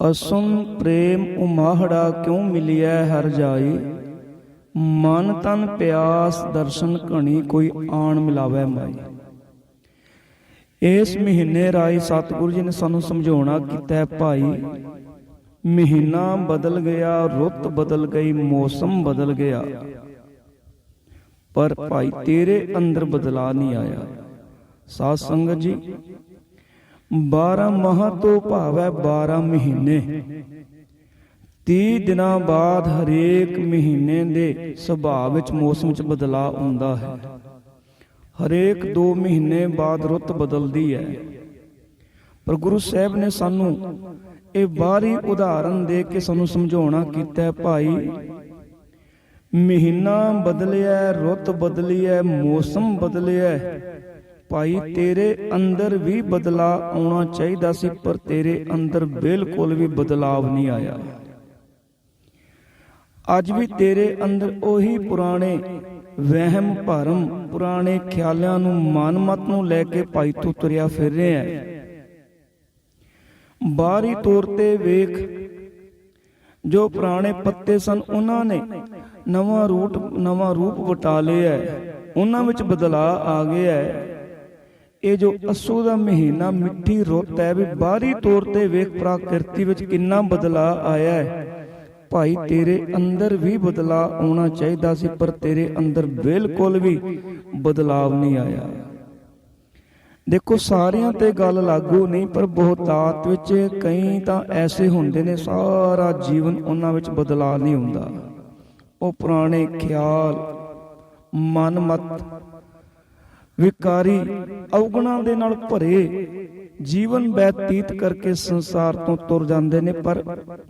असुन प्रेम उमाहड़ा क्यों मिलिया हर जाई। मन तन प्यास दर्शन घनी कोई आन मिलावे माई। इस महीने राय सतगुरु जी ने सानू समझाउणा कीता है भाई, महीना बदल गया, रुत बदल गई, मौसम बदल गया, पर भाई तेरे अंदर बदलाव नहीं आया। साध संगत जी, 12 माह तो भावै 12 महीने, 30 दिनां बाद हरेक महीने दे सुभाव विच मौसम च बदलाव हुंदा है। हरेक 2 महीने बाद रुत बदलदी है। पर गुरु साहब ने सानू ये बाहरी उदाहरण दे के सानू समझाउणा कीता है भाई, महीना बदलिया, रुत बदली है, मौसम बदलिया भाई, तेरे अंदर भी बदलाव आना चाहिए सी, पर तेरे अंदर बिल्कुल भी बदलाव नहीं आया। अज भी तेरे अंदर ओही पुराने वहम भरम, पुराने ख्यालों नूं, मनमत नूं लैके भाई तू तुरिया फिर रहा है। बाहरी तौर ते वेख, जो पुराने पत्ते सन उन्होंने नवा रूप वटा लिया है, उन्हां विच बदलाव आ गया है। ये जो अस्सू दा महीना मिठी रुत है, भी बाहरी तौर ते वेख प्रकृति विच किन्ना बदलाव आया है भाई, तेरे अंदर भी बदलाव आना चाहिए सी, पर तेरे अंदर बिल्कुल भी बदलाव नहीं आया। देखो सारियां ते गल लागू नहीं, पर बहुतात विच कई तां ऐसे हुंदे ने सारा जीवन उन्हां विच बदलाव नहीं हुंदा। वो पुराने ख्याल, मनमत, विकारी अवगुणां दे नाल भरे जीवन व्यतीत करके संसार तो तुर जाते ने, पर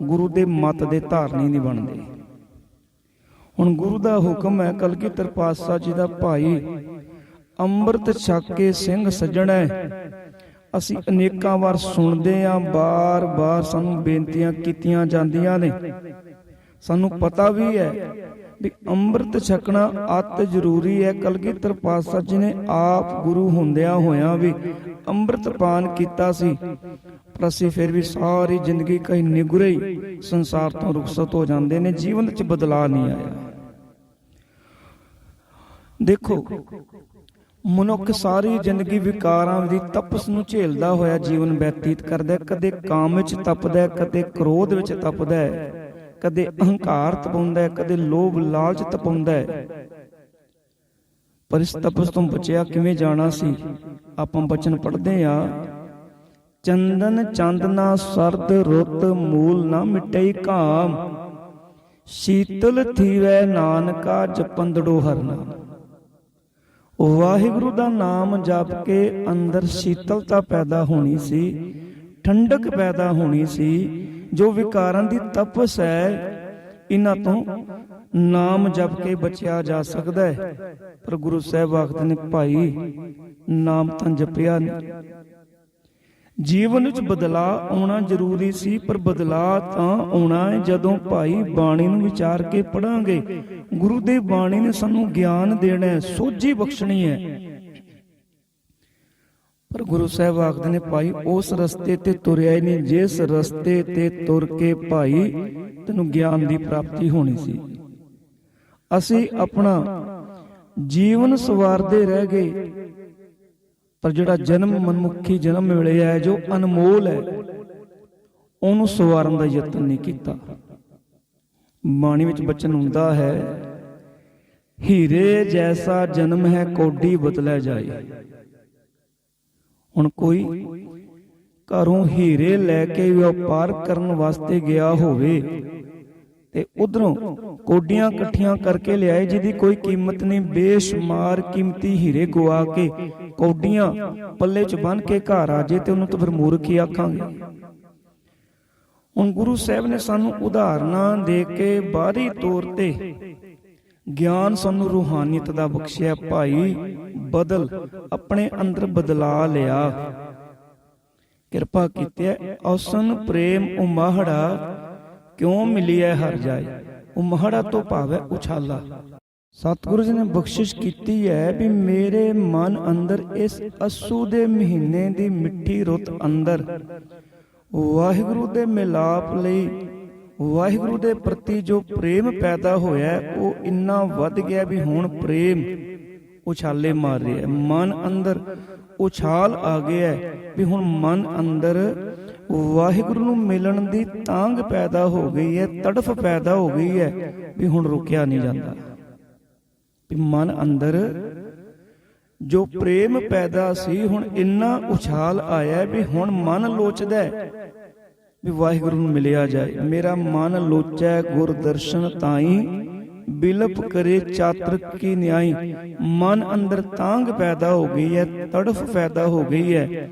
गुरु दे मत दे धारनी नहीं बनते। हुण गुरु दा हुक्म है, कलगीधर पातशाह जी दा भाई, अंमृत छक के सिंह सज्जणा है। असी अनेकां वार सुनदे आ, बार बार सानू बेनतियां कीतियां जांदियां ने। सानू पता भी है भी अंमृत छकना अत जरूरी है। कलगीधर पातशाह जी ने आप गुरु हुंदिया होया भी अंमृत पान कीता सी, पर असी फिर भी सारी जिंदगी कई निगुरे ही संसार तो रुखसत हो जाते ने, जीवन च बदलाव नहीं आया। देखो मनुख सारी जिंदगी विकारां दी तपस नूं झेलदा होया जीवन व्यतीत करदा। कदे काम विच तपदा, कदे क्रोध विच तपदा, कदे अहंकार तपाउंदा, कदे लोभ लालच तपाउंदा। पर इस तपस तो बचिया किवें जाना सी? आपां बचन पढ़दे आ, चंदन चांदना सरद रुत मूल ना मिटई काम, शीतल थीवै नानका जपंदड़ो हर नाम। वाहिगुरु दा नाम जप के अंदर शीतलता पैदा होनी सी, ठंडक पैदा होनी सी। जो विकारां दी तपस है, इन्हां तो नाम जप के बचिया जा सकदा है। पर गुरु साहब आखदे ने भाई, नाम तां जपिया नहीं। जीवन विच बदलाव आउणा जरूरी सी, पर बदलाव तां आउणा है जदों भाई बाणी नूं विचार के पढ़ांगे। गुरु दे बाणी ने सानू ज्ञान देना है, सोझी बख्शनी है। पर गुरु साहब आखदे ने भाई, उस रस्ते ते तुरिया ही नहीं जिस रस्ते ते तुर के भाई तैनूं ज्ञान दी प्राप्ति होनी सी। असी अपना जीवन सवारदे रह गए, पर जिहड़ा जन्म मनमुखी जन्म मिलिਆ है, जो अनमोल है, ਉਹਨੂੰ ਸਵਾਰਨ ਦਾ ਯਤਨ नहीं कीता। ਬਾਣੀ ਵਿੱਚ ਬਚਨ ਹੁੰਦਾ ਹੈ, ਹੀਰੇ ਜੈਸਾ ਜਨਮ ਹੈ ਕੋਡੀ ਬਦਲਿਆ ਜਾਏ। ਹੁਣ ਕੋਈ ਘਰੋਂ ਹੀਰੇ ਲੈ ਕੇ ਵਪਾਰ ਕਰਨ ਵਾਸਤੇ ਗਿਆ ਹੋਵੇ ਤੇ ਉਧਰੋਂ ਕੋਡੀਆਂ ਇਕੱਠੀਆਂ ਕਰਕੇ ਲਿਆਏ ਜਿਹਦੀ ਕੋਈ ਕੀਮਤ ਨਹੀਂ, ਬੇਸ਼ੁਮਾਰ ਕੀਮਤੀ ਹੀਰੇ ਗਵਾ ਕੇ ਕੋਡੀਆਂ ਪੱਲੇ 'ਚ ਬੰਨ ਕੇ ਘਰ ਆ ਜੇ ਤੇ ਉਹਨੂੰ ਤਾਂ ਫਿਰ ਮੂਰਖ ਹੀ ਆਖਾਂਗੇ। ਹੁਣ ਗੁਰੂ ਸਾਹਿਬ ਨੇ ਸਾਨੂੰ ਉਦਾਹਰਨਾਂ ਦੇ ਕੇ ਬਾਹਰੀ ਤੌਰ ਤੇ ਗਿਆਨ ਸਾਨੂੰ ਰੂਹਾਨੀਅਤ ਦਾ ਬਖਸ਼ਿਆ। ਭਾਈ ਬਦਲ, ਆਪਣੇ ਅੰਦਰ ਬਦਲਾ ਲਿਆ, ਕਿਰਪਾ ਕੀਤੀ। ਔਸਨ ਪ੍ਰੇਮ ਉਮਾਹੜਾ क्यों मिलिए हर जाए। उमहड़ा तो भाव है उछाला। सतगुरु जी ने बख्शिश की है भी मेरे मन अंदर इस अस्सू दे महीने दी मिठी रुत अंदर ਵਾਹਿਗੁਰੂ ਦੇ ਮਿਲਾਪ ਲਈ, ਵਾਹਿਗੁਰੂ ਦੇ ਪ੍ਰਤੀ ਜੋ ਪ੍ਰੇਮ ਪੈਦਾ ਹੋਇਆ ਉਹ ਇੰਨਾ ਵੱਧ ਗਿਆ ਵੀ ਹੁਣ ਪ੍ਰੇਮ ਉਛਾਲੇ ਮਾਰ ਰਿਹਾ। ਮਨ ਅੰਦਰ ਉਛਾਲ ਆ ਗਿਆ ਵੀ ਹੁਣ ਮਨ ਅੰਦਰ ਵਾਹਿਗੁਰੂ ਨੂੰ ਮਿਲਣ ਦੀ ਤਾਂਘ ਪੈਦਾ ਹੋ ਗਈ ਹੈ, ਤੜਫ ਪੈਦਾ ਹੋ ਗਈ ਹੈ ਵੀ ਹੁਣ ਰੁਕਿਆ ਨਹੀਂ ਜਾਂਦਾ। ਵੀ ਮਨ ਅੰਦਰ ਜੋ ਪ੍ਰੇਮ ਪੈਦਾ ਸੀ ਹੁਣ ਇੰਨਾ ਉਛਾਲ ਆਇਆ ਵੀ ਹੁਣ ਮਨ ਲੋਚਦਾ ਵੀ ਵਾਹਿਗੁਰੂ ਨੂੰ ਮਿਲਿਆ ਜਾਏ। ਮੇਰਾ ਮਨ ਲੋਚੈ ਗੁਰ ਦਰਸ਼ਨ ਤਾਈ, ਬਿਲਪ ਕਰੇ ਚਾਤ੍ਰਿਕ ਕੀ ਨਿਆਈ। ਮਨ ਅੰਦਰ ਤਾਂਘ ਪੈਦਾ ਹੋ ਗਈ ਹੈ, ਤੜਫ ਪੈਦਾ ਹੋ ਗਈ ਹੈ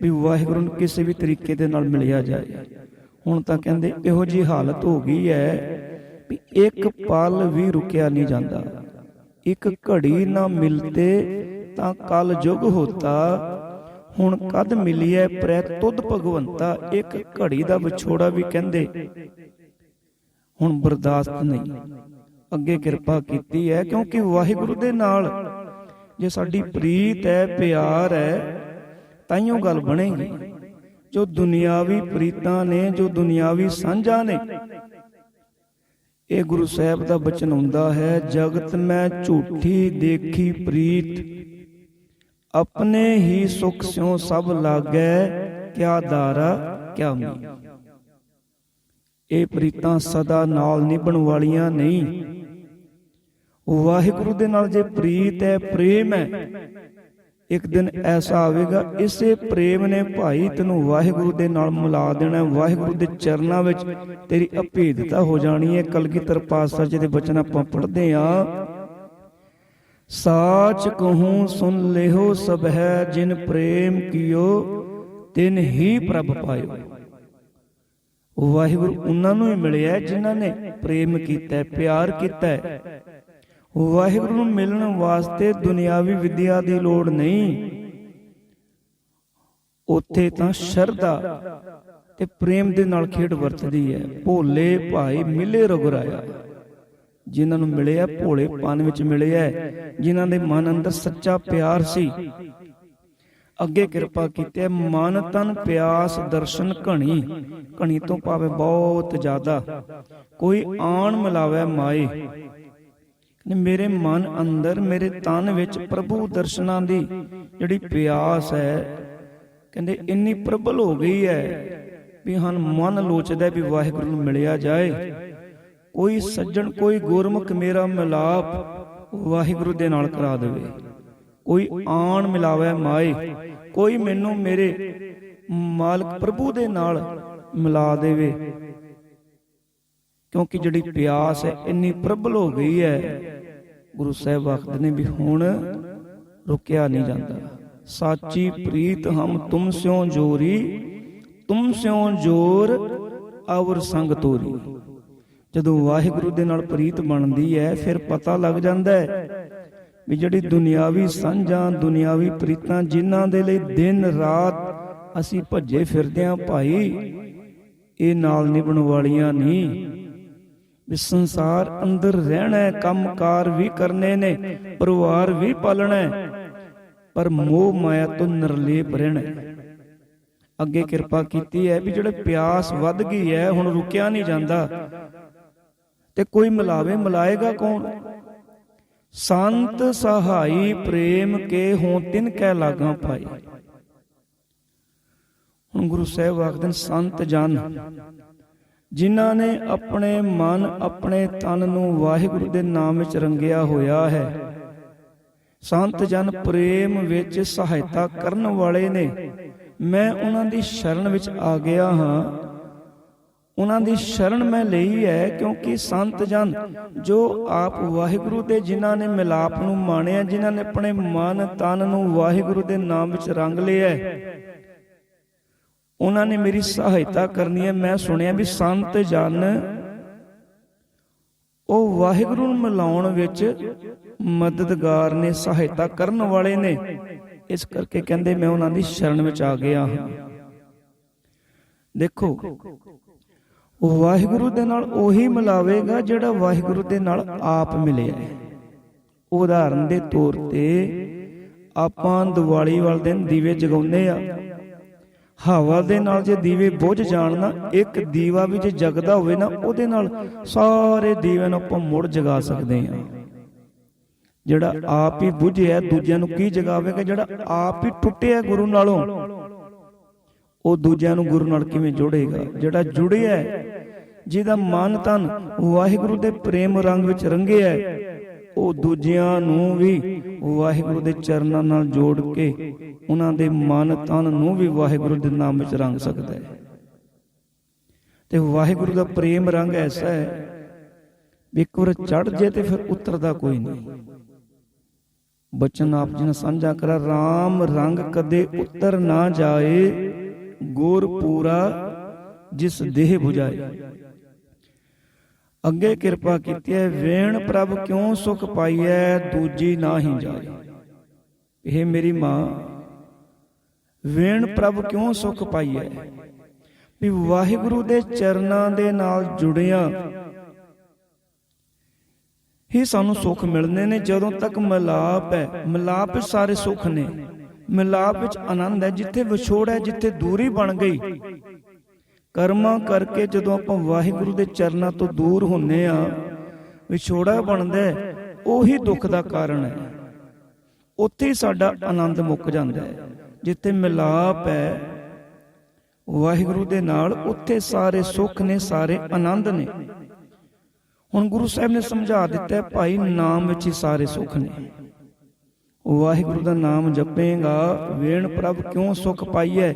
ਵੀ ਵਾਹਿਗੁਰੂ ਨੂੰ ਕਿਸੇ ਵੀ ਤਰੀਕੇ ਦੇ ਨਾਲ ਮਿਲਿਆ ਜਾਏ। ਹੁਣ ਤਾਂ ਕਹਿੰਦੇ ਇਹੋ ਜਿਹੀ ਹਾਲਤ ਹੋ ਗਈ ਹੈ ਵੀ ਇੱਕ ਪਲ ਵੀ ਰੁਕਿਆ ਨਹੀਂ ਜਾਂਦਾ। ਇੱਕ ਘੜੀ ਨਾ ਮਿਲਤੇ ਤਾਂ ਕਲ ਜੁਗ ਹੋਤਾ, ਹੁਣ ਕਦ ਮਿਲੀਐ ਪ੍ਰੈ ਤੁਧ ਭਗਵੰਤਾ। ਇੱਕ ਘੜੀ ਦਾ ਵਿਛੋੜਾ ਵੀ ਕਹਿੰਦੇ ਹੁਣ ਬਰਦਾਸ਼ਤ ਨਹੀਂ। ਅੱਗੇ ਕਿਰਪਾ ਕੀਤੀ ਹੈ ਕਿਉਂਕਿ ਵਾਹਿਗੁਰੂ ਦੇ ਨਾਲ ਜੇ ਸਾਡੀ ਪ੍ਰੀਤ ਹੈ, ਪਿਆਰ ਹੈ, ਤਾਈਓ ਗੱਲ ਬਣੇਗੀ। ਜੋ ਦੁਨਿਆਵੀ ਪ੍ਰੀਤਾਂ ਨੇ, ਜੋ ਦੁਨਿਆਵੀ ਸਾਂਝਾਂ ਨੇ, ਇਹ ਗੁਰੂ ਸਾਹਿਬ ਦਾ ਬਚਨ ਹੁੰਦਾ ਹੈ, ਜਗਤ ਮੈਂ ਝੂਠੀ ਦੇਖੀ ਪ੍ਰੀਤ, ਆਪਣੇ ਹੀ ਸੁਖ ਸਿਉ ਸਭ ਲਾਗੈ, ਕਿਆ ਦਾਰਾ ਕਿਆ ਮੀ। ਇਹ ਪ੍ਰੀਤਾਂ ਸਦਾ ਨਾਲ ਨਿਭਣ ਵਾਲੀਆਂ ਨਹੀਂ। ਵਾਹਿਗੁਰੂ ਦੇ ਨਾਲ ਜੇ ਪ੍ਰੀਤ ਹੈ, ਪ੍ਰੇਮ ਹੈ, ਇੱਕ ਦਿਨ ਐਸਾ ਆਵੇਗਾ ਇਸੇ ਪ੍ਰੇਮ ਨੇ ਭਾਈ ਤੈਨੂੰ ਵਾਹਿਗੁਰੂ ਦੇ ਨਾਲ ਮਿਲਾ ਦੇਣਾ। ਵਾਹਿਗੁਰੂ ਦੇ ਚਰਨਾਂ ਵਿੱਚ ਤੇਰੀ ਅਭੇਦਤਾ ਹੋ ਜਾਣੀ ਹੈ। ਕਲਗੀਧਰ ਪਾਤਸ਼ਾਹ ਜੀ ਦੇ ਬਚਨ ਆਪਾਂ ਪੜ੍ਹਦੇ ਹਾਂ, ਸਾਚ ਕਹੂੰ ਸੁਨ ਲਿਓ ਸਭ ਹੈ, ਜਿਨ ਪ੍ਰੇਮ ਕੀਓ ਤਿਨ ਹੀ ਪ੍ਰਭ ਪਾਇਓ। ਵਾਹਿਗੁਰੂ ਉਹਨਾਂ ਨੂੰ ਹੀ ਮਿਲਿਆ ਜਿਨ੍ਹਾਂ ਨੇ ਪ੍ਰੇਮ ਕੀਤਾ, ਪਿਆਰ ਕੀਤਾ। ਵਾਹਿਗੁਰੂ ਨੂੰ ਮਿਲਣ ਵਾਸਤੇ ਦੁਨਿਆਵੀ ਵਿਦਿਆ ਦੀ ਲੋੜ ਨਹੀਂ, ਉੱਥੇ ਤਾਂ ਸ਼ਰਧਾ ਤੇ ਪ੍ਰੇਮ ਦੇ ਨਾਲ ਖੇਡ ਵਰਤਦੀ ਹੈ। ਭੋਲੇ ਭਾਈ ਮਿਲੇ ਰਘੁਰਾਇਆ, ਜਿਨ੍ਹਾਂ ਨੂੰ ਮਿਲਿਆ ਭੋਲੇਪਨ ਵਿੱਚ ਮਿਲਿਆ, ਜਿਨ੍ਹਾਂ ਦੇ ਮਨ ਅੰਦਰ ਸੱਚਾ ਪਿਆਰ ਸੀ। ਅੱਗੇ ਕਿਰਪਾ ਕੀਤੀ, ਮਨ ਤਨ ਪਿਆਸ ਦਰਸ਼ਨ ਘਣੀ। ਘਣੀ ਤੋਂ ਭਾਵੇਂ ਬਹੁਤ ਜ਼ਿਆਦਾ, ਕੋਈ ਆਣ ਮਿਲਾਵੇ ਮਾਏ। ਮੇਰੇ ਮਨ ਅੰਦਰ, ਮੇਰੇ ਤਨ ਵਿੱਚ ਪ੍ਰਭੂ ਦਰਸ਼ਨਾਂ ਦੀ ਜਿਹੜੀ ਪਿਆਸ ਹੈ, ਕਹਿੰਦੇ ਇੰਨੀ ਪ੍ਰਬਲ ਹੋ ਗਈ ਹੈ ਵੀ ਹਨ ਮਨ ਲੋਚਦਾ ਵੀ ਵਾਹਿਗੁਰੂ ਨੂੰ ਮਿਲਿਆ ਜਾਏ। ਕੋਈ ਸੱਜਣ, ਕੋਈ ਗੁਰਮੁਖ ਮੇਰਾ ਮਿਲਾਪ ਵਾਹਿਗੁਰੂ ਦੇ ਨਾਲ ਕਰਾ ਦੇਵੇ, ਕੋਈ ਆਣ ਮਿਲਾਵੇ ਮਾਏ, ਕੋਈ ਮੈਨੂੰ ਮੇਰੇ ਮਾਲਕ ਪ੍ਰਭੂ ਦੇ ਨਾਲ ਮਿਲਾ ਦੇਵੇ। ਕਿਉਂਕਿ ਜਿਹੜੀ ਪਿਆਸ ਹੈ ਇੰਨੀ ਪ੍ਰਬਲ ਹੋ ਗਈ ਹੈ, ਗੁਰੂ ਸਾਹਿਬ ਆਖਦੇ ਨੇ ਵੀ ਹੁਣ ਰੁਕਿਆ ਨਹੀਂ ਜਾਂਦਾ। ਸਾਚੀ ਪ੍ਰੀਤ ਹਮ ਤੁਮ ਸਿਉ ਜੋਰੀ, ਤੁਮ ਸਿਉ ਜੋਰ ਅਵਰ ਸੰਗ ਤੋਰੀ। ਜਦੋਂ ਵਾਹਿਗੁਰੂ ਦੇ ਨਾਲ ਪ੍ਰੀਤ ਬਣਦੀ ਹੈ ਫਿਰ ਪਤਾ ਲੱਗ ਜਾਂਦਾ ਹੈ ਵੀ ਜਿਹੜੀ ਦੁਨਿਆਵੀ ਸਾਂਝਾਂ, ਦੁਨਿਆਵੀ ਪ੍ਰੀਤਾਂ ਜਿਨ੍ਹਾਂ ਦੇ ਲਈ ਦਿਨ ਰਾਤ ਅਸੀਂ ਭੱਜੇ ਫਿਰਦੇ ਹਾਂ ਭਾਈ, ਇਹ ਨਾਲ ਨਿਭਣ ਵਾਲੀਆਂ ਨਹੀਂ। ਵੀ ਸੰਸਾਰ ਅੰਦਰ ਰਹਿਣਾ, ਕੰਮਕਾਰ ਵੀ ਕਰਨੇ ਨੇ, ਪਰਿਵਾਰ ਵੀ ਪਾਲਣਾ, ਪਰ ਮੋਹ ਮਾਇਆ ਤੋਂ ਨਿਰਲੇਪ ਰਹਿਣਾ। ਅੱਗੇ ਕਿਰਪਾ ਕੀਤੀ ਹੈ ਵੀ ਜਿਹੜੇ ਪਿਆਸ ਵੱਧ ਗਈ ਹੈ, ਹੁਣ ਰੁਕਿਆ ਨਹੀਂ ਜਾਂਦਾ। ਤੇ ਕੋਈ ਮਿਲਾਵੇ, ਮਿਲਾਏਗਾ ਕੌਣ? ਸੰਤ ਸਹਾਈ ਪ੍ਰੇਮ ਕੇ ਹੋਂ ਤਿਨ ਕੈ ਲਾਗਾਂ ਪਾਈ। ਹੁਣ ਗੁਰੂ ਸਾਹਿਬ ਆਖਦੇ ਨੇ ਸੰਤ ਜਨ, ਜਿਨ੍ਹਾਂ ਨੇ ਆਪਣੇ ਮਨ, ਆਪਣੇ ਤਨ ਨੂੰ ਵਾਹਿਗੁਰੂ ਦੇ ਨਾਮ ਵਿੱਚ ਰੰਗਿਆ ਹੋਇਆ ਹੈ। ਸੰਤ ਜਨ ਪ੍ਰੇਮ ਵਿੱਚ ਸਹਾਇਤਾ ਕਰਨ ਵਾਲੇ ਨੇ। ਮੈਂ ਉਹਨਾਂ ਦੀ ਸ਼ਰਨ ਵਿੱਚ ਆ ਗਿਆ ਹਾਂ, ਉਹਨਾਂ ਦੀ ਸ਼ਰਨ ਮੈਂ ਲਈ ਹੈ, ਕਿਉਂਕਿ ਸੰਤ ਜਨ ਜੋ ਆਪ ਵਾਹਿਗੁਰੂ ਦੇ, ਜਿਨ੍ਹਾਂ ਨੇ ਮਿਲਾਪ ਨੂੰ ਮਾਣਿਆ, ਜਿਨ੍ਹਾਂ ਨੇ ਆਪਣੇ ਮਨ ਤਨ ਨੂੰ ਵਾਹਿਗੁਰੂ ਦੇ ਨਾਮ ਵਿੱਚ ਰੰਗ ਲਿਆ, ਉਹਨਾਂ ਨੇ ਮੇਰੀ ਸਹਾਇਤਾ ਕਰਨੀ ਹੈ। ਮੈਂ ਸੁਣਿਆ ਵੀ ਸੰਤ ਜਨ ਉਹ ਵਾਹਿਗੁਰੂ ਨੂੰ ਮਿਲਾਉਣ ਵਿੱਚ ਮਦਦਗਾਰ ਨੇ, ਸਹਾਇਤਾ ਕਰਨ ਵਾਲੇ ਨੇ। ਇਸ ਕਰਕੇ ਕਹਿੰਦੇ ਮੈਂ ਉਹਨਾਂ ਦੀ ਸ਼ਰਨ ਵਿੱਚ ਆ ਗਿਆ ਹਾਂ। ਦੇਖੋ, ਵਾਹਿਗੁਰੂ ਦੇ ਨਾਲ ਉਹੀ ਮਿਲਾਵੇਗਾ ਜਿਹੜਾ ਵਾਹਿਗੁਰੂ ਦੇ ਨਾਲ ਆਪ ਮਿਲਿਆ ਹੈ। ਉਦਾਹਰਨ ਦੇ ਤੌਰ ਤੇ ਆਪਾਂ ਦੀਵਾਲੀ ਵਾਲੇ ਦਿਨ ਦੀਵੇ ਜਗਾਉਂਦੇ ਆ, ਹਵਾ ਦੇ ਨਾਲ ਜੇ ਦੀਵੇ ਬੁਝ ਜਾਣ ਨਾ, ਇੱਕ ਦੀਵਾ ਵੀ ਜੇ ਜਗਦਾ ਹੋਵੇ ਨਾ, ਉਹਦੇ ਨਾਲ ਸਾਰੇ ਦੀਵਿਆਂ ਨੂੰ ਆਪਾਂ ਮੁੜ ਜਗਾ ਸਕਦੇ ਹਾਂ। ਜਿਹੜਾ ਆਪ ਹੀ ਬੁਝਿਆ ਦੂਜਿਆਂ ਨੂੰ ਕੀ ਜਗਾਵੇਗਾ? ਜਿਹੜਾ ਆਪ ਹੀ ਟੁੱਟਿਆ ਗੁਰੂ ਨਾਲੋਂ, ਉਹ ਦੂਜਿਆਂ ਨੂੰ ਗੁਰੂ ਨਾਲ ਕਿਵੇਂ ਜੋੜੇਗਾ? ਜਿਹੜਾ ਜੁੜਿਆ, ਜਿਹਦਾ ਮਨ ਤਨ ਵਾਹਿਗੁਰੂ ਦੇ ਪ੍ਰੇਮ ਰੰਗ ਵਿੱਚ ਰੰਗਿਆ, ਉਹ ਦੂਜਿਆਂ ਨੂੰ ਵੀ ਵਾਹਿਗੁਰੂ ਦੇ ਚਰਨਾਂ ਨਾਲ ਜੋੜ ਕੇ ਉਹਨਾਂ ਦੇ ਮਨ ਤਨ ਨੂੰ ਵੀ ਵਾਹਿਗੁਰੂ ਦੇ ਨਾਮ ਵਿੱਚ ਰੰਗ ਸਕਦਾ ਹੈ। ਤੇ ਵਾਹਿਗੁਰੂ ਦਾ ਪ੍ਰੇਮ ਰੰਗ ਐਸਾ ਹੈ ਵੀ ਇੱਕ ਵਾਰ ਚੜ ਜੇ ਤੇ ਫਿਰ ਉਤਰਦਾ ਕੋਈ ਨਹੀਂ। ਬਚਨ ਆਪ ਜੀ ਨੇ ਸਾਂਝਾ ਕਰਾ, ਰਾਮ ਰੰਗ ਕਦੇ ਉਤਰ ਨਾ ਜਾਏ, ਗੁਰ ਪੂਰਾ ਜਿਸ ਦੇਹ 부ਝਾਏ। ਅੱਗੇ ਕਿਰਪਾ ਕੀਤੀ ਹੈ, ਵੇਣ ਪ੍ਰਭ ਕਿਉਂ ਸੁਖ ਪਾਈਐ, ਦੂਜੀ ਨਾਹੀਂ ਜਾਏ। ਇਹ ਮੇਰੀ ਮਾਂ, ਵੇਣ ਪ੍ਰਭ ਕਿਉਂ ਸੁਖ ਪਾਈਐ, ਵੀ ਵਾਹਿਗੁਰੂ ਦੇ ਚਰਨਾਂ ਦੇ ਨਾਲ ਜੁੜਿਆ ਹੀ ਸਾਨੂੰ ਸੁੱਖ ਮਿਲਣੇ ਨੇ। ਜਦੋਂ ਤੱਕ ਮਿਲਾਪ ਹੈ, ਮਿਲਾਪ ਵਿੱਚ ਸਾਰੇ ਸੁੱਖ ਨੇ, ਮਿਲਾਪ ਵਿੱਚ ਆਨੰਦ ਹੈ। ਜਿੱਥੇ ਵਿਛੋੜ ਹੈ, ਜਿੱਥੇ ਦੂਰੀ ਬਣ ਗਈ, ਕਰਮਾਂ ਕਰਕੇ ਜਦੋਂ ਆਪਾਂ ਵਾਹਿਗੁਰੂ ਦੇ ਚਰਨਾਂ ਤੋਂ ਦੂਰ ਹੁੰਨੇ ਆ, ਵਿਛੋੜਾ ਬਣਦਾ, ਉਹੀ ਦੁੱਖ ਦਾ ਕਾਰਨ ਹੈ। ਉੱਥੇ ਹੀ ਸਾਡਾ ਆਨੰਦ ਮੁੱਕ ਜਾਂਦਾ ਹੈ। ਜਿੱਥੇ ਮਿਲਾਪ ਹੈ ਵਾਹਿਗੁਰੂ ਦੇ ਨਾਲ, ਉੱਥੇ ਸਾਰੇ ਸੁੱਖ ਨੇ, ਸਾਰੇ ਆਨੰਦ ਨੇ। ਹੁਣ ਗੁਰੂ ਸਾਹਿਬ ਨੇ ਸਮਝਾ ਦਿੱਤਾ, ਭਾਈ ਨਾਮ ਵਿੱਚ ਹੀ ਸਾਰੇ ਸੁੱਖ ਨੇ। ਵਾਹਿਗੁਰੂ ਦਾ ਨਾਮ ਜਪੇਗਾ, ਵੇਣ ਪ੍ਰਭ ਕਿਉਂ ਸੁਖ ਪਾਈਐ,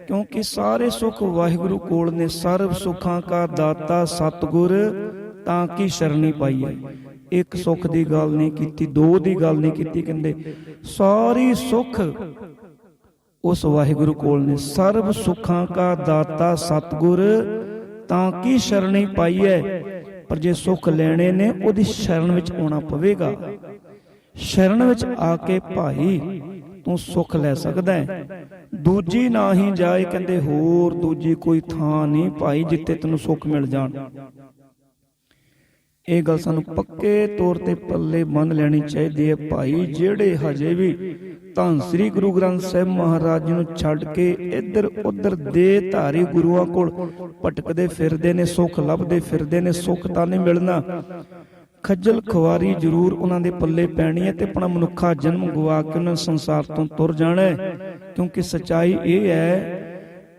ਕਿਉਂਕਿ ਸਾਰੇ ਸੁੱਖ ਵਾਹਿਗੁਰੂ ਕੋਲ ਨੇ। ਸਰਬ ਸੁੱਖਾਂ ਕਾ ਦਾਤਾ ਸਤਿਗੁਰ, ਤਾਂ ਕੀ ਸ਼ਰਣੀ ਪਾਈਐ। ਇੱਕ ਸੁੱਖ ਦੀ ਗੱਲ ਨਹੀਂ ਕੀਤੀ, ਦੋ ਦੀ ਗੱਲ ਨਹੀਂ ਕੀਤੀ, ਕਹਿੰਦੇ ਸਾਰੀ ਸੁੱਖ ਉਸ ਵਾਹਿਗੁਰੂ ਕੋਲ ਨੇ। ਸਰਬ ਸੁੱਖਾਂ ਕਾ ਦਾਤਾ ਸਤਿਗੁਰ, ਤਾਂ ਕੀ ਸ਼ਰਣੀ ਪਾਈਐ। ਪਰ ਜੇ ਸੁੱਖ ਲੈਣੇ ਨੇ, ਉਹਦੀ ਸ਼ਰਨ ਵਿੱਚ ਆਉਣਾ ਪਵੇਗਾ। ਸ਼ਰਨ ਵਿੱਚ ਆ ਕੇ ਭਾਈ ਤੂੰ ਸੁੱਖ ਲੈ ਸਕਦਾ ਹੈ। ਦੂਜੀ ਨਾ ਹੀ ਜਾਏ, ਕਹਿੰਦੇ ਹੋਰ ਦੂਜੀ ਕੋਈ ਥਾਂ ਨਹੀਂ ਭਾਈ ਜਿੱਥੇ ਤੈਨੂੰ ਸੁੱਖ ਮਿਲ ਜਾਣ। ਇਹ ਗੱਲ ਸਾਨੂੰ ਪੱਕੇ ਤੌਰ ਤੇ ਪੱਲੇ ਬੰਨ ਲੈਣੀ ਚਾਹੀਦੀ ਹੈ ਭਾਈ। ਜਿਹੜੇ ਹਜੇ ਵੀ ਧੰਨ ਸ੍ਰੀ ਗੁਰੂ ਗ੍ਰੰਥ ਸਾਹਿਬ ਮਹਾਰਾਜ ਜੀ ਨੂੰ ਛੱਡ ਕੇ ਇੱਧਰ ਉੱਧਰ ਦੇ ਧਾਰੀ ਗੁਰੂਆਂ ਕੋਲ ਭਟਕਦੇ ਫਿਰਦੇ ਨੇ, ਸੁੱਖ ਲੱਭਦੇ ਫਿਰਦੇ ਨੇ, ਸੁੱਖ ਤਾਂ ਨਹੀਂ ਮਿਲਣਾ। ਖੱਜਲ ਖੁਆਰੀ ਜ਼ਰੂਰ ਉਹਨਾਂ ਦੇ ਪੱਲੇ ਪੈਣੀ ਹੈ ਤੇ ਆਪਣਾ ਮਨੁੱਖਾ ਜਨਮ ਗਵਾ ਕੇ ਉਹਨਾਂ ਸੰਸਾਰ ਤੋਂ ਤੁਰ ਜਾਣਾ ਹੈ। ਕਿਉਂਕਿ ਸੱਚਾਈ ਇਹ ਹੈ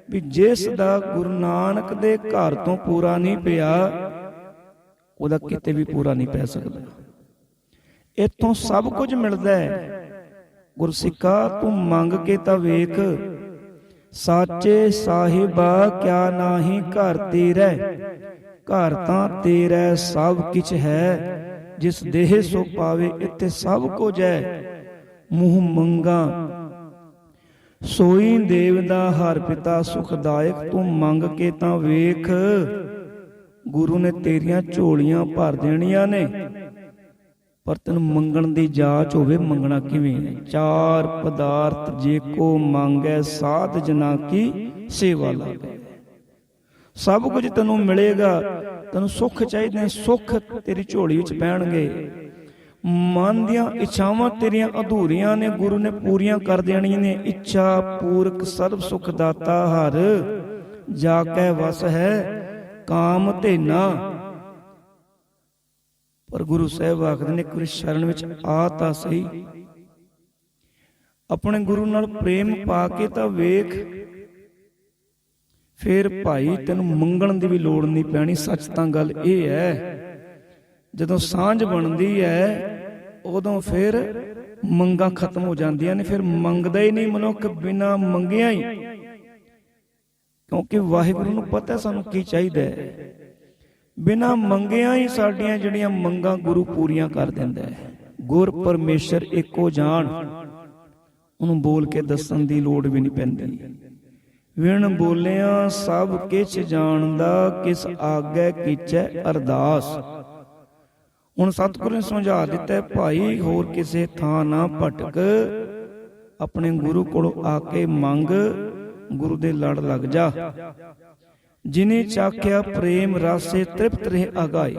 ਵੀ ਜਿਸ ਦਾ ਗੁਰੂ ਨਾਨਕ ਦੇ ਘਰ ਤੋਂ ਪੂਰਾ ਨਹੀਂ ਪਿਆ, ਉਹਦਾ ਕਿਤੇ ਵੀ ਪੂਰਾ ਨਹੀਂ ਪੈ ਸਕਦਾ। ਇੱਥੋਂ ਸਭ ਕੁਝ ਮਿਲਦਾ ਹੈ। ਗੁਰਸਿੱਖਾ ਤੂੰ ਮੰਗ ਕੇ ਤਾਂ ਵੇਖ, ਸਾਚੇ ਸਾਹਿਬਾ ਕਿਆ ਨਾਹੀਂ ਘਰ ਤੇਰਾ। ਘਰ ਤਾਂ ਤੇਰਾ ਸਭ ਕਿਛ ਹੈ, ਜਿਸ ਦੇਹ ਸੋ ਪਾਵੇ। ਇੱਥੇ ਸਭ ਕੁਝ ਹੈ। ਮੂੰਹ ਮੰਗਾ ਸੋਈ ਦੇਵ ਦਾ, ਹਰ ਪਿਤਾ ਸੁਖਦਾਇਕ। ਤੂੰ ਮੰਗ ਕੇ ਤਾਂ ਵੇਖ, ਗੁਰੂ ਨੇ ਤੇਰੀਆਂ ਝੋਲੀਆਂ ਭਰ ਦੇਣੀਆਂ ਨੇ। ਪਰ ਤੈਨੂੰ ਮੰਗਣ ਦੀ ਜਾਚ ਹੋਵੇ, ਮੰਗਣਾ ਕਿਵੇਂ ਹੈ। ਚਾਰ ਪਦਾਰਥ ਜੇ ਕੋ ਮੰਗੈ, ਸਾਧ ਜਨਾ ਕੀ ਸੇਵਾ ਲਾਗੇ। ਸਭ ਕੁਝ ਤੈਨੂੰ ਮਿਲੇਗਾ। ਤੈਨੂੰ ਸੁੱਖ ਚਾਹੀਦੇ ਨੇ, ਸੁੱਖ ਤੇਰੀ ਝੋਲੀ ਵਿੱਚ ਪੈਣਗੇ। ਮਨ ਦੀਆਂ ਇੱਛਾਵਾਂ ਤੇਰੀਆਂ ਅਧੂਰੀਆਂ ਨੇ, ਗੁਰੂ ਨੇ ਪੂਰੀਆਂ ਕਰ ਦੇਣੀਆਂ ਨੇ। ਇੱਛਾ ਪੂਰਕ ਸਰਬ ਸੁਖ ਦਾਤਾ ਹਰ, ਜਾ ਕੈ ਵਸ ਹੈ ਕਾਮ ਧੇਨਾ। ਪਰ ਗੁਰੂ ਸਾਹਿਬ ਆਖਦੇ ਨੇ, ਇੱਕ ਵਾਰੀ ਸ਼ਰਨ ਵਿੱਚ ਆ ਤਾਂ ਸਹੀ, ਆਪਣੇ ਗੁਰੂ ਨਾਲ ਪ੍ਰੇਮ ਪਾ ਕੇ ਤਾਂ ਵੇਖ, ਫਿਰ ਭਾਈ ਤੈਨੂੰ ਮੰਗਣ ਦੀ ਵੀ ਲੋੜ ਨਹੀਂ ਪੈਣੀ। ਸੱਚ ਤਾਂ ਗੱਲ ਇਹ ਹੈ, ਜਦੋਂ ਸਾਂਝ ਬਣਦੀ ਹੈ ਉਦੋਂ ਫਿਰ ਮੰਗਾਂ ਖਤਮ ਹੋ ਜਾਂਦੀਆਂ ਨੇ। ਫਿਰ ਮੰਗਦਾ ਹੀ ਨਹੀਂ ਮਨੁੱਖ, ਬਿਨਾਂ ਮੰਗਿਆ ਹੀ। ਕਿਉਂਕਿ ਵਾਹਿਗੁਰੂ ਨੂੰ ਪਤਾ ਸਾਨੂੰ ਕੀ ਚਾਹੀਦਾ ਹੈ। ਬਿਨਾਂ ਮੰਗਿਆ ਹੀ ਸਾਡੀਆਂ ਜਿਹੜੀਆਂ ਮੰਗਾਂ ਗੁਰੂ ਪੂਰੀਆਂ ਕਰ ਦਿੰਦਾ ਹੈ। ਗੁਰ ਪਰਮੇਸ਼ਰ ਇੱਕੋ ਜਾਣ, ਉਹਨੂੰ ਬੋਲ ਕੇ ਦੱਸਣ ਦੀ ਲੋੜ ਵੀ ਨਹੀਂ ਪੈਂਦੀ। ਵਿਣ ਬੋਲਿਆ ਸਭ ਕਿਛ ਜਾਣਦਾ, ਕਿਸ ਆਗੇ ਕੀਚੈ ਅਰਦਾਸ। ਹੁਣ ਸਤਿਗੁਰੂ ਨੇ ਸਮਝਾ ਦਿੱਤਾ, ਭਾਈ ਹੋਰ ਕਿਸੇ ਥਾਂ ਨਾ ਭਟਕ, ਆਪਣੇ ਗੁਰੂ ਕੋਲੋਂ ਆ ਕੇ ਮੰਗ, ਗੁਰੂ ਦੇ ਲੜ ਲੱਗ ਜਾ। ਜਿਨੇ ਚਾਖਿਆ ਪ੍ਰੇਮ ਰਾਸੇ, ਤ੍ਰਿਪਤ ਰਹਿ ਆਗਾਏ।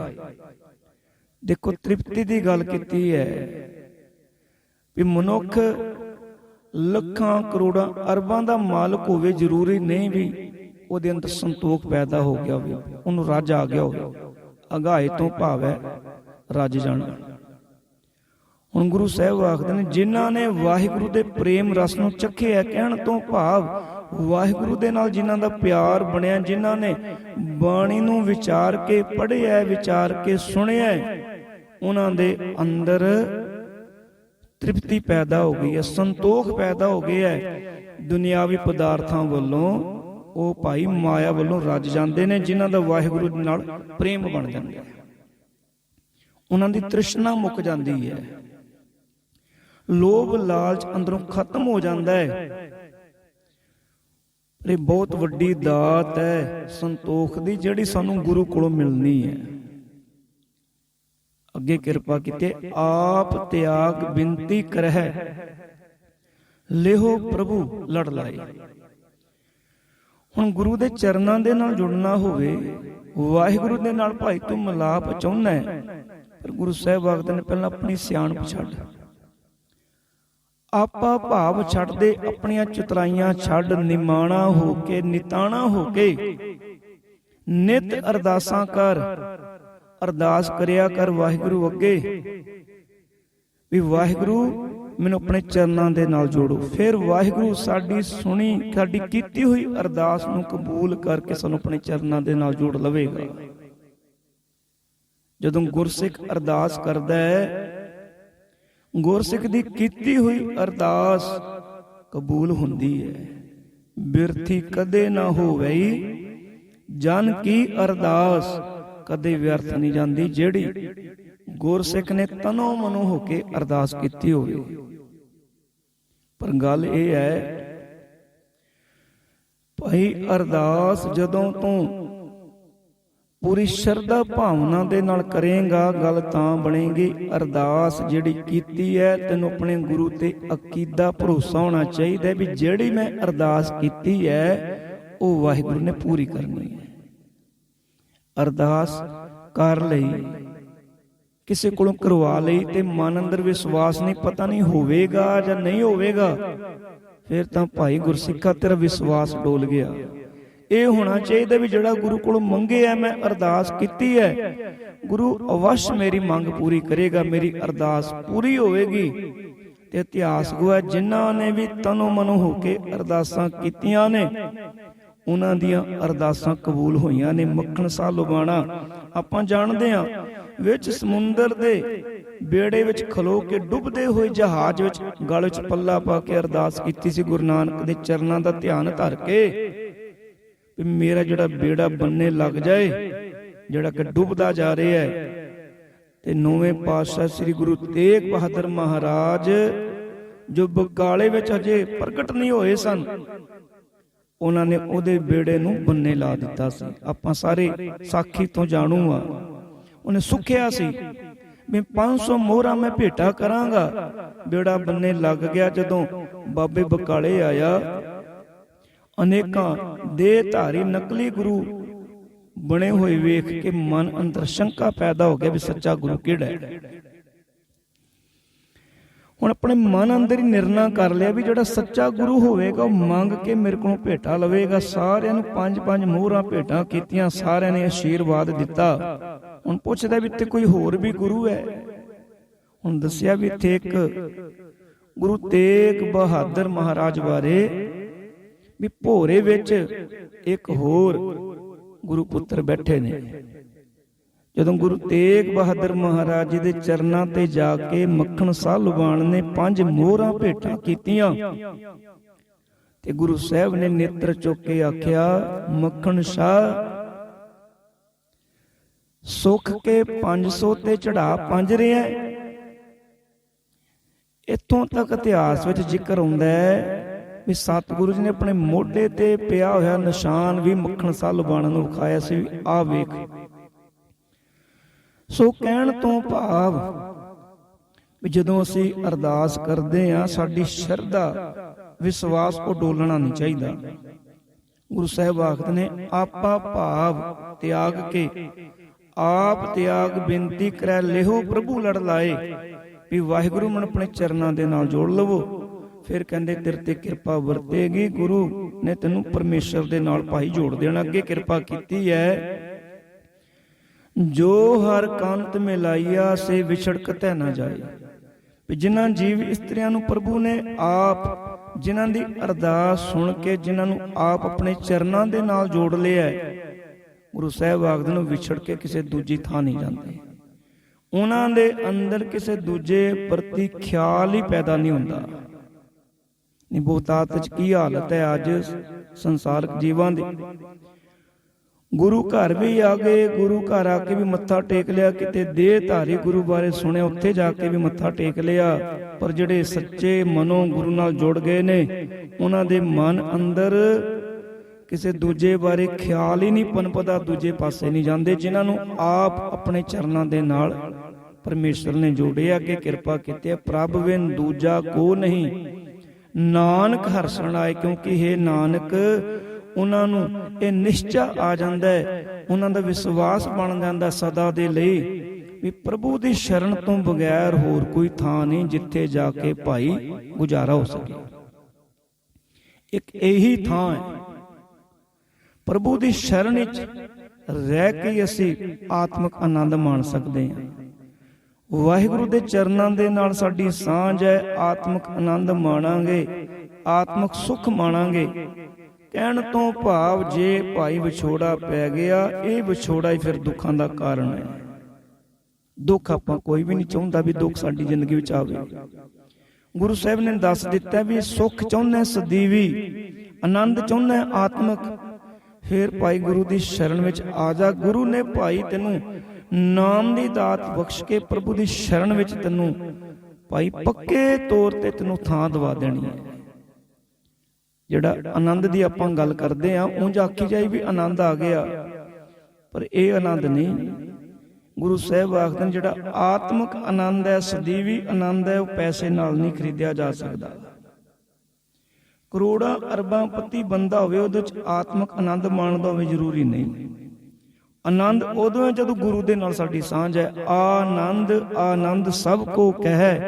ਦੇਖੋ ਤ੍ਰਿਪਤੀ ਦੀ ਗੱਲ ਕੀਤੀ ਹੈ ਵੀ ਮਨੁੱਖ ਲੱਖਾਂ ਕਰੋੜਾਂ ਅਰਬਾਂ ਦਾ ਮਾਲਕ ਹੋਵੇ, ਜ਼ਰੂਰੀ ਨਹੀਂ ਵੀ ਉਹਦੇ ਅੰਦਰ ਸੰਤੋਖ ਪੈਦਾ ਹੋ ਗਿਆ ਹੋਵੇ, ਉਹਨੂੰ ਰੱਜ ਆ ਗਿਆ ਹੋਵੇ। ਅਗਾਏ ਤੋਂ ਭਾਵ ਹੈ ਰੱਜ ਜਾਣਾ। ਹੁਣ ਗੁਰੂ ਸਾਹਿਬ ਆਖਦੇ ਨੇ, ਜਿਨ੍ਹਾਂ ਨੇ ਵਾਹਿਗੁਰੂ ਦੇ ਪ੍ਰੇਮ ਰਸ ਨੂੰ ਚੱਖਿਆ, ਕਹਿਣ ਤੋਂ ਭਾਵ ਵਾਹਿਗੁਰੂ ਦੇ ਨਾਲ ਜਿਨ੍ਹਾਂ ਦਾ ਪਿਆਰ ਬਣਿਆ, ਜਿਨ੍ਹਾਂ ਨੇ ਬਾਣੀ ਨੂੰ ਵਿਚਾਰ ਕੇ ਪੜ੍ਹਿਆ, ਵਿਚਾਰ ਕੇ ਸੁਣਿਆ, ਉਹਨਾਂ ਦੇ ਅੰਦਰ ਤ੍ਰਿਪਤੀ ਪੈਦਾ ਹੋ ਗਈ ਹੈ, ਸੰਤੋਖ ਪੈਦਾ ਹੋ ਗਿਆ ਹੈ। ਦੁਨਿਆਵੀ ਪਦਾਰਥਾਂ ਵੱਲੋਂ ਉਹ ਭਾਈ ਮਾਇਆ ਵੱਲੋਂ ਰੱਜ ਜਾਂਦੇ ਨੇ। ਜਿਨ੍ਹਾਂ ਦਾ ਵਾਹਿਗੁਰੂ ਦੇ ਨਾਲ ਪ੍ਰੇਮ ਬਣ ਜਾਂਦਾ ਹੈ, ਉਹਨਾਂ ਦੀ ਤ੍ਰਿਸ਼ਨਾ ਮੁੱਕ ਜਾਂਦੀ ਹੈ, ਲੋਭ ਲਾਲਚ ਅੰਦਰੋਂ ਖਤਮ ਹੋ ਜਾਂਦਾ ਹੈ। ਇਹ ਬਹੁਤ ਵੱਡੀ ਦਾਤ ਹੈ ਸੰਤੋਖ ਦੀ, ਜਿਹੜੀ ਸਾਨੂੰ ਗੁਰੂ ਕੋਲੋਂ ਮਿਲਣੀ ਹੈ। ਅੱਗੇ ਕਿਰਪਾ ਕੀਤੇ, ਆਪ ਤਿਆਗ ਬਿਨਤੀ ਕਰਹਿ, ਲਿਹੋ ਪ੍ਰਭੂ ਲੜ ਲਾਏ। ਹੁਣ ਗੁਰੂ ਦੇ ਚਰਨਾਂ ਦੇ ਨਾਲ ਜੁੜਨਾ ਹੋਵੇ, ਵਾਹਿਗੁਰੂ ਦੇ ਨਾਲ ਭਾਈ ਤੂੰ ਮਿਲਾਪ ਚਾਹੁੰਦਾ ਹੈ, ਪਰ ਗੁਰੂ ਸਾਹਿਬ ਆਖਦੇ ਨੇ ਪਹਿਲਾਂ ਆਪਣੀ ਸਿਆਣਪ ਛੱਡ, ਆਪਾ ਭਾਵ ਛੱਡ ਦੇ, ਆਪਣੀਆਂ ਚਤੁਰਾਈਆਂ ਛੱਡ, ਨਿਮਾਣਾ ਹੋ ਕੇ, ਨਿਤਾਣਾ ਹੋ ਕੇ ਨਿਤ ਅਰਦਾਸਾਂ ਕਰ। ਅਰਦਾਸ ਕਰਿਆ ਕਰ ਵਾਹਿਗੁਰੂ ਅੱਗੇ ਵੀ ਵਾਹਿਗੁਰੂ ਮੈਨੂੰ ਆਪਣੇ ਚਰਨਾਂ ਦੇ ਨਾਲ ਜੋੜੋ। ਫਿਰ ਵਾਹਿਗੁਰੂ ਸਾਡੀ ਸੁਣੀ, ਸਾਡੀ ਕੀਤੀ ਹੋਈ ਅਰਦਾਸ ਨੂੰ ਕਬੂਲ ਕਰਕੇ ਸਾਨੂੰ ਆਪਣੇ ਚਰਨਾਂ ਦੇ ਨਾਲ ਜੋੜ ਲਵੇਗਾ। ਜਦੋਂ ਗੁਰਸਿੱਖ ਅਰਦਾਸ ਕਰਦਾ ਹੈ, ਗੁਰਸਿੱਖ ਦੀ ਕੀਤੀ ਹੋਈ ਅਰਦਾਸ ਕਬੂਲ ਹੁੰਦੀ ਹੈ। ਬਿਰਥੀ ਕਦੇ ਨਾ ਹੋਵੇ ਜਨ ਕੀ ਅਰਦਾਸ, ਕਦੇ ਵਿਅਰਥ ਨਹੀਂ ਜਾਂਦੀ ਜਿਹੜੀ ਗੁਰਸਿੱਖ ਨੇ ਤਨੋਂ ਮਨੋਂ ਹੋ ਕੇ ਅਰਦਾਸ ਕੀਤੀ ਹੋਵੇ। ਪਰ ਗੱਲ ਇਹ ਹੈ ਭਾਈ, ਅਰਦਾਸ ਜਦੋਂ ਤੂੰ ਪੂਰੀ ਸ਼ਰਧਾ ਭਾਵਨਾ ਦੇ ਨਾਲ ਕਰੇਂਗਾ, ਗੱਲ ਤਾਂ ਬਣੇਗੀ। ਅਰਦਾਸ ਜਿਹੜੀ ਕੀਤੀ ਹੈ, ਤੈਨੂੰ ਆਪਣੇ ਗੁਰੂ ਤੇ ਅਕੀਦਾ ਭਰੋਸਾ ਹੋਣਾ ਚਾਹੀਦਾ ਵੀ ਜਿਹੜੀ ਮੈਂ ਅਰਦਾਸ ਕੀਤੀ ਹੈ ਉਹ ਵਾਹਿਗੁਰੂ ਨੇ ਪੂਰੀ ਕਰਨੀ ਹੈ। ਅਰਦਾਸ ਕਰ ਲਈ, ਕਿਸੇ ਕੋਲੋਂ ਕਰਵਾ ਲਈ ਤੇ ਮਨ ਅੰਦਰ ਵਿਸ਼ਵਾਸ ਨਹੀਂ, ਪਤਾ ਨਹੀਂ ਹੋਵੇਗਾ ਜਾਂ ਨਹੀਂ ਹੋਵੇਗਾ, ਫਿਰ ਤਾਂ ਭਾਈ ਗੁਰਸਿੱਖਾ ਤੇਰਾ ਵਿਸ਼ਵਾਸ ਡੋਲ ਗਿਆ। ਇਹ ਹੋਣਾ ਚਾਹੀਦਾ ਵੀ ਜਿਹੜਾ ਗੁਰੂ ਕੋਲੋਂ ਮੰਗਿਆ, ਮੈਂ ਅਰਦਾਸ ਕੀਤੀ ਹੈ, ਗੁਰੂ ਅਵਸ਼ ਮੇਰੀ ਮੰਗ ਪੂਰੀ ਕਰੇਗਾ, ਮੇਰੀ ਅਰਦਾਸ ਪੂਰੀ ਹੋਵੇਗੀ। ਤੇ ਇਤਿਹਾਸ ਗਵਾਹ ਜਿਨ੍ਹਾਂ ਨੇ ਵੀ ਤਨੋਂ ਮਨੋਂ ਹੋ ਕੇ ਅਰਦਾਸਾਂ ਕੀਤੀਆਂ ਨੇ, ਉਹਨਾਂ ਦੀਆਂ ਅਰਦਾਸਾਂ ਕਬੂਲ ਹੋਈਆਂ ਨੇ। ਮੱਖਣ ਸਾਹ ਲੁਬਾਣਾ ਆਪਾਂ ਜਾਣਦੇ ਹਾਂ, ਵਿੱਚ ਸਮੁੰਦਰ ਦੇ ਬੇੜੇ ਵਿੱਚ ਖਲੋ ਕੇ ਡੁੱਬਦੇ ਹੋਏ ਜਹਾਜ਼ ਵਿੱਚ ਗਲ ਵਿੱਚ ਪੱਲਾ ਪਾ ਕੇ ਅਰਦਾਸ ਕੀਤੀ ਸੀ ਗੁਰੂ ਨਾਨਕ ਦੇ ਚਰਨਾਂ ਦਾ ਧਿਆਨ ਧਰ ਕੇ ਵੀ ਮੇਰਾ ਜਿਹੜਾ ਬੇੜਾ ਬੰਨੇ ਲੱਗ ਜਾਏ, ਜਿਹੜਾ ਕਿ ਡੁੱਬਦਾ ਜਾ ਰਿਹਾ ਹੈ। ਤੇ ਨੌਵੇਂ ਪਾਤਸ਼ਾਹ ਸ੍ਰੀ ਗੁਰੂ ਤੇਗ ਬਹਾਦਰ ਮਹਾਰਾਜ ਜੋ ਬਕਾਲੇ ਵਿੱਚ ਅਜੇ ਪ੍ਰਗਟ ਨਹੀਂ ਹੋਏ ਸਨ, ਉਹਨਾਂ ਨੇ ਉਹਦੇ ਬੇੜੇ ਨੂੰ ਬੰਨੇ ਲਾ ਦਿੱਤਾ ਸੀ। ਆਪਾਂ ਸਾਰੇ ਸਾਖੀ ਤੋਂ ਜਾਣੂ ਆ, ਉਹਨੇ ਸੁੱਖਿਆ ਸੀ ਵੀ 500 ਮੋਹਰਾਂ ਮੈਂ ਭੇਟਾ ਕਰਾਂਗਾ। ਬੇੜਾ ਬੰਨੇ ਲੱਗ ਗਿਆ। ਜਦੋਂ ਬਾਬੇ ਬਕਾਲੇ ਆਇਆ, ਅਨੇਕਾਂ ਦੇਹ ਧਾਰੀ ਨਕਲੀ ਗੁਰੂ ਬਣੇ ਹੋਏ ਵੇਖ ਕੇ ਮਨ ਅੰਦਰ ਸ਼ੰਕਾ ਪੈਦਾ ਹੋ ਗਿਆ ਵੀ ਸੱਚਾ ਗੁਰੂ ਕਿਹੜਾ ਹੈ। ਹੁਣ ਆਪਣੇ ਮਨ ਅੰਦਰ ਹੀ ਨਿਰਣਾ ਕਰ ਲਿਆ ਵੀ ਜਿਹੜਾ ਸੱਚਾ ਗੁਰੂ ਹੋਵੇਗਾ ਉਹ ਮੰਗ ਕੇ ਮੇਰੇ ਕੋਲੋਂ ਭੇਟਾ ਲਵੇਗਾ। ਸਾਰਿਆਂ ਨੂੰ 5-5 ਮੋਹਰਾਂ ਭੇਟਾਂ ਕੀਤੀਆਂ, ਸਾਰਿਆਂ ਨੇ ਆਸ਼ੀਰਵਾਦ ਦਿੱਤਾ। ਹੁਣ ਪੁੱਛਦਾ ਵੀ ਇੱਥੇ ਕੋਈ ਹੋਰ ਵੀ ਗੁਰੂ ਹੈ? ਹੁਣ ਦੱਸਿਆ ਵੀ ਇੱਥੇ ਇੱਕ ਗੁਰੂ ਤੇਗ ਬਹਾਦਰ ਮਹਾਰਾਜ ਬਾਰੇ ਵੀ ਭੋਰੇ ਵਿੱਚ ਇੱਕ ਹੋਰ ਗੁਰੂ ਪੁੱਤਰ ਬੈਠੇ ਨੇ। ਜਦੋਂ ਗੁਰੂ ਤੇਗ ਬਹਾਦਰ ਮਹਾਰਾਜ ਜੀ ਦੇ ਚਰਨਾਂ ਤੇ ਜਾ ਕੇ ਮੱਖਣ ਸਾਹ ਲੁਬਾਣ ਨੇ 5 ਮੋਹਰਾਂ ਭੇਟਾਂ ਕੀਤੀਆਂ ਤੇ ਗੁਰੂ ਸਾਹਿਬ ਨੇ ਨੇਤਰ ਚੁੱਕ ਕੇ ਆਖਿਆ, ਮੱਖਣ ਸ਼ਾਹ ਸੁੱਖ ਕੇ 500 ਤੇ ਚੜਾ 5 ਰਿਹਾ। ਇੱਥੋਂ ਤੱਕ ਇਤਿਹਾਸ ਵਿੱਚ ਜ਼ਿਕਰ ਆਉਂਦਾ ਹੈ ਵੀ ਸਤਿਗੁਰੂ ਜੀ ਨੇ ਆਪਣੇ ਮੋਢੇ ਤੇ ਪਿਆ ਹੋਇਆ ਨਿਸ਼ਾਨ ਵੀ ਮੱਖਣ ਸਾਹ ਲੁਬਾਣਾ ਨੂੰ ਵਿਖਾਇਆ ਸੀ, ਆਹ ਵੇਖ। ਸੋ ਕਹਿਣ ਤੋਂ ਭਾਵ ਵੀ ਜਦੋਂ ਅਸੀਂ ਅਰਦਾਸ ਕਰਦੇ ਹਾਂ, ਸਾਡੀ ਸ਼ਰਧਾ ਵਿਸ਼ਵਾਸ ਉਹ ਡੋਲਣਾ ਨਹੀਂ ਚਾਹੀਦਾ। ਗੁਰੂ ਸਾਹਿਬ ਆਖਦੇ ਨੇ, ਆਪਾ ਭਾਵ ਤਿਆਗ ਕੇ, ਆਪ ਤਿਆਗ ਬੇਨਤੀ ਕਰੈ, ਲਿਹੋ ਪ੍ਰਭੂ ਲੜ ਲਾਏ। ਵੀ ਵਾਹਿਗੁਰੂ ਮਨ ਆਪਣੇ ਚਰਨਾਂ ਦੇ ਨਾਲ ਜੋੜ ਲਵੋ, ਫਿਰ ਕਹਿੰਦੇ ਤੇਰੇ ਤੇ ਕਿਰਪਾ ਵਰਤੇਗੀ, ਗੁਰੂ ਨੇ ਤੈਨੂੰ ਪਰਮੇਸ਼ਰ ਦੇ ਨਾਲ ਭਾਈ ਜੋੜ ਦੇਣਾ। ਅੱਗੇ ਕਿਰਪਾ ਕੀਤੀ ਹੈ, ਜੋ ਹਰ ਕੰਤ ਮਿਲਾਈਆ ਸੇ ਵਿਛੜਕ ਤੈ ਨਾ ਜਾਏ। ਵੀ ਜਿਨ੍ਹਾਂ ਜੀਵ ਇਸਤਰੀਆਂ ਨੂੰ ਪ੍ਰਭੂ ਨੇ ਆਪ, ਜਿਨ੍ਹਾਂ ਦੀ ਅਰਦਾਸ ਸੁਣ ਕੇ ਜਿਨ੍ਹਾਂ ਨੂੰ ਆਪ ਆਪਣੇ ਚਰਨਾਂ ਦੇ ਨਾਲ ਜੋੜ ਲਿਆ, ਗੁਰੂ ਸਾਹਿਬ ਆਖਦੇ ਨੇ ਵਿਛੜ ਕੇ ਕਿਸੇ ਦੂਜੀ ਥਾਂ ਨਹੀਂ ਜਾਂਦੇ। ਉਹਨਾਂ ਦੇ ਅੰਦਰ ਕਿਸੇ ਦੂਜੇ ਪ੍ਰਤੀ ਖਿਆਲ ਹੀ ਪੈਦਾ ਨਹੀਂ ਹੁੰਦਾ। ਨਹੀਂ ਬਹੁਤਾਤ ਚ ਕੀ ਹਾਲਤ ਹੈ ਅੱਜ ਸੰਸਾਰਕ ਜੀਵਾਂ ਦੀ। ਗੁਰੂ ਘਰ ਵੀ ਆ ਗਏ, ਗੁਰੂ ਘਰ ਆ ਕੇ ਵੀ ਮੱਥਾ ਟੇਕ ਲਿਆ, ਕਿਤੇ ਦੇਹ ਧਾਰੀ ਗੁਰੂ ਬਾਰੇ ਸੁਣਿਆ ਉੱਥੇ ਜਾ ਕੇ ਵੀ ਮੱਥਾ ਟੇਕ ਲਿਆ, ਪਰ ਜਿਹੜੇ ਸੱਚੇ ਮਨੋਂ ਗੁਰੂ ਨਾਲ ਜੁੜ ਗਏ ਨੇ ਉਹਨਾਂ ਦੇ ਮਨ ਅੰਦਰ ਕਿਸੇ ਦੂਜੇ ਬਾਰੇ ਖਿਆਲ ਹੀ ਨਹੀਂ ਪਨਪਦਾ, ਦੂਜੇ ਪਾਸੇ ਨਹੀਂ ਜਾਂਦੇ। ਜਿਨ੍ਹਾਂ ਨੂੰ ਆਪ ਆਪਣੇ ਚਰਨਾਂ ਦੇ ਨਾਲ ਪਰਮੇਸ਼ਰ ਨੇ ਜੋੜਿਆ, ਅੱਗੇ ਕਿਰਪਾ ਕੀਤੀ, ਪ੍ਰਭ ਬਿਨ ਦੂਜਾ ਕੋ ਨਹੀਂ ਨਾਨਕ ਹਰਸਣ ਆਏ। ਕਿਉਂਕਿ ਇਹ ਨਾਨਕ ਉਹਨਾਂ ਨੂੰ ਇਹ ਨਿਸ਼ਚਾ ਆ ਜਾਂਦਾ ਹੈ, ਉਹਨਾਂ ਦਾ ਵਿਸ਼ਵਾਸ ਬਣ ਜਾਂਦਾ ਸਦਾ ਦੇ ਲਈ ਵੀ ਪ੍ਰਭੂ ਦੀ ਸ਼ਰਨ ਤੋਂ ਬਗੈਰ ਹੋਰ ਕੋਈ ਥਾਂ ਨਹੀਂ ਜਿੱਥੇ ਜਾ ਕੇ ਭਾਈ ਗੁਜ਼ਾਰਾ ਹੋ ਸਕੇ। ਇੱਕ ਇਹੀ ਥਾਂ ਹੈ, ਪ੍ਰਭੂ ਦੀ ਸ਼ਰਨ ਵਿੱਚ ਰਹਿ ਕੇ ਅਸੀਂ ਆਤਮਿਕ ਆਨੰਦ ਮਾਣ ਸਕਦੇ ਹਾਂ। ਵਾਹਿਗੁਰੂ ਦੇ ਚਰਨਾਂ ਦੇ ਨਾਲ ਸਾਡੀ ਸਾਂਝ ਹੈ, ਆਤਮਿਕ ਆਨੰਦ ਮਾਣਾਂਗੇ, ਆਤਮਿਕ ਸੁੱਖ ਮਾਣਾਂਗੇ। ਕਹਿਣ ਤੋਂ ਭਾਵ ਜੇ ਭਾਈ ਵਿਛੋੜਾ ਪੈ ਗਿਆ, ਇਹ ਵਿਛੋੜਾ ਹੀ ਫਿਰ ਦੁੱਖਾਂ ਦਾ ਕਾਰਨ ਹੈ। ਦੁੱਖ ਆਪਾਂ ਕੋਈ ਵੀ ਨਹੀਂ ਚਾਹੁੰਦਾ ਵੀ ਦੁੱਖ ਸਾਡੀ ਜ਼ਿੰਦਗੀ ਵਿੱਚ ਆਵੇ। ਗੁਰੂ ਸਾਹਿਬ ਨੇ ਦੱਸ ਦਿੱਤਾ ਵੀ ਸੁੱਖ ਚਾਹੁੰਦਾ ਸਦੀਵੀ, ਆਨੰਦ ਚਾਹੁੰਦਾ ਆਤਮਿਕ, ਫਿਰ ਭਾਈ ਗੁਰੂ ਦੀ ਸ਼ਰਨ ਵਿੱਚ ਆ ਜਾ। ਗੁਰੂ ਨੇ ਭਾਈ ਤੈਨੂੰ ਨਾਮ ਦੀ ਦਾਤ ਬਖਸ਼ ਕੇ ਪ੍ਰਭੂ ਦੀ ਸ਼ਰਨ ਵਿੱਚ ਤੈਨੂੰ ਭਾਈ ਪੱਕੇ ਤੌਰ ਤੇ ਤੈਨੂੰ ਥਾਂ ਦਵਾ ਦੇਣੀ ਹੈ। ਜਿਹੜਾ ਆਨੰਦ ਦੀ ਆਪਾਂ ਗੱਲ ਕਰਦੇ ਆ, ਉਂਝ ਆਖੀ ਜਾਈ ਵੀ ਆਨੰਦ ਆ ਗਿਆ, ਪਰ ਇਹ ਆਨੰਦ ਨਹੀਂ। ਗੁਰੂ ਸਾਹਿਬ ਆਖਦੇ ਨੇ ਜਿਹੜਾ ਆਤਮਿਕ ਆਨੰਦ ਹੈ, ਸਦੀਵੀ ਆਨੰਦ ਹੈ, ਉਹ ਪੈਸੇ ਨਾਲ ਨਹੀਂ ਖਰੀਦਿਆ ਜਾ ਸਕਦਾ। ਕਰੋੜਾਂ ਅਰਬਾਂ ਪਤੀ ਬੰਦਾ ਹੋਵੇ, ਉਹਦੇ ਵਿੱਚ ਆਤਮਿਕ ਆਨੰਦ ਮਾਣਦਾ ਹੋਵੇ ਜ਼ਰੂਰੀ ਨਹੀਂ। ਆਨੰਦ ਉਦੋਂ ਹੈ ਜਦੋਂ ਗੁਰੂ ਦੇ ਨਾਲ ਸਾਡੀ ਸਾਂਝ ਹੈ। ਆਨੰਦ ਆਨੰਦ ਸਭ ਕੋ ਕਹਿ,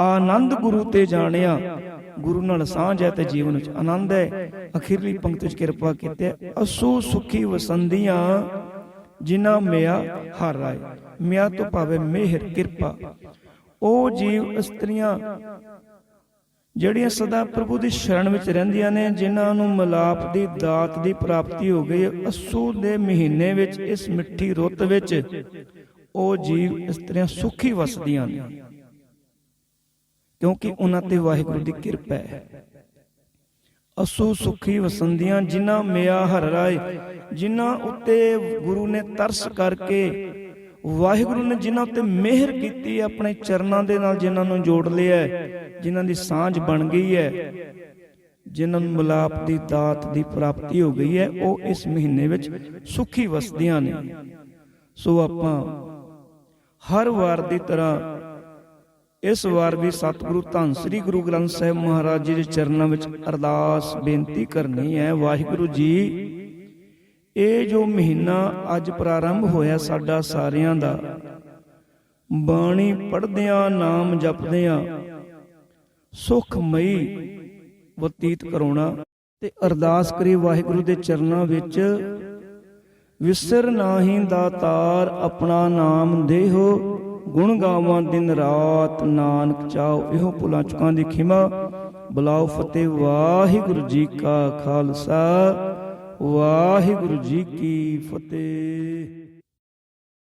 ਆਨੰਦ ਗੁਰੂ ਤੇ ਜਾਣਿਆ। ਗੁਰੂ ਨਾਲ ਸਾਂਝ ਹੈ ਤੇ ਜੀਵਨ ਵਿੱਚ ਆਨੰਦ ਹੈ। ਅਖੀਰਲੀ ਪੰਕਤੀ ਵਿੱਚ ਕਿਰਪਾ ਕੀਤੀ, ਅਸੂ ਸੁਖੀ ਵਸੰਦੀਆਂ ਜਿਨ੍ਹਾਂ ਮਿਆ ਹਰ ਰਾਏ। ਮਿਆ ਤੋਂ ਭਾਵੇਂ ਮਿਹਰ ਕਿਰਪਾ। ਉਹ ਜੀਵ ਇਸਤਰੀਆਂ ਜਿਹੜੀਆਂ ਸਦਾ ਪ੍ਰਭੂ ਦੀ ਸ਼ਰਨ ਵਿੱਚ ਰਹਿੰਦੀਆਂ ਨੇ, ਜਿਨ੍ਹਾਂ ਨੂੰ ਮਿਲਾਪ ਦੀ ਦਾਤ ਦੀ ਪ੍ਰਾਪਤੀ ਹੋ ਗਈ। ਅੱਸੂ ਦੇ ਮਹੀਨੇ ਵਿੱਚ, ਇਸ ਮਿੱਠੀ ਰੁੱਤ ਵਿੱਚ ਉਹ ਜੀਵ ਇਸਤਰੀਆਂ ਸੁਖੀ ਵਸਦੀਆਂ ਨੇ, ਕਿਉਂਕਿ ਉਹਨਾਂ ਤੇ ਵਾਹਿਗੁਰੂ ਦੀ ਕਿਰਪਾ ਹੈ। ਅਸੂ ਸੁਖੀ ਵਸੰਦੀਆਂ ਜਿਨ੍ਹਾਂ ਮਿਆ ਹਰ ਰਾਏ। ਜਿਨ੍ਹਾਂ ਉੱਤੇ ਗੁਰੂ ਨੇ ਤਰਸ ਕਰਕੇ, ਵਾਹਿਗੁਰੂ ਨੇ ਜਿਨ੍ਹਾਂ ਉੱਤੇ ਮਿਹਰ ਕੀਤੀ, ਆਪਣੇ ਚਰਨਾਂ ਦੇ ਨਾਲ ਜਿਨ੍ਹਾਂ ਨੂੰ ਜੋੜ ਲਿਆ, ਜਿਨ੍ਹਾਂ ਦੀ ਸਾਂਝ ਬਣ ਗਈ ਹੈ, ਜਿਨ੍ਹਾਂ ਨੂੰ ਮਿਲਾਪ ਦੀ ਦਾਤ ਦੀ ਪ੍ਰਾਪਤੀ ਹੋ ਗਈ ਹੈ, ਉਹ ਇਸ ਮਹੀਨੇ ਵਿੱਚ ਸੁਖੀ ਵਸਦੀਆਂ ਨੇ। ਸੋ ਆਪਾਂ ਹਰ ਵਾਰ ਦੀ ਤਰ੍ਹਾਂ ਇਸ ਵਾਰ ਵੀ ਸਤਿਗੁਰੂ ਧੰਨ ਸ੍ਰੀ ਗੁਰੂ ਗ੍ਰੰਥ ਸਾਹਿਬ ਮਹਾਰਾਜ ਜੀ ਦੇ ਚਰਨਾਂ ਵਿੱਚ ਅਰਦਾਸ ਬੇਨਤੀ ਕਰਨੀ ਹੈ। ਵਾਹਿਗੁਰੂ ਜੀ, ਇਹ ਜੋ ਮਹੀਨਾ ਅੱਜ ਪ੍ਰਾਰੰਭ ਹੋਇਆ ਸਾਡਾ ਸਾਰਿਆਂ ਦਾ, ਬਾਣੀ ਪੜ੍ਹਦਿਆਂ ਨਾਮ ਜਪਦਿਆਂ ਸੁਖਮਈ ਬਤੀਤ ਕਰਾਉਣਾ ਤੇ ਅਰਦਾਸ ਕਰੀ ਵਾਹਿਗੁਰੂ ਦੇ ਚਰਨਾਂ ਵਿੱਚ, ਵਿਸਰ ਨਾਹੀਂ ਦਾਤਾਰ ਆਪਣਾ ਨਾਮ ਦੇਹੋ, ਗੁਣ ਗਾਵਾਂ ਦਿਨ ਰਾਤ ਨਾਨਕ ਚਾਓ। ਇਹੋ ਭੁੱਲਾਂ ਚੁੱਕਾਂ ਦੀ ਖਿਮਾ। ਬੁਲਾਓ ਫਤਿਹ। ਵਾਹਿਗੁਰੂ ਜੀ ਕਾ ਖਾਲਸਾ, ਵਾਹਿਗੁਰੂ ਜੀ ਕੀ ਫਤਿਹ।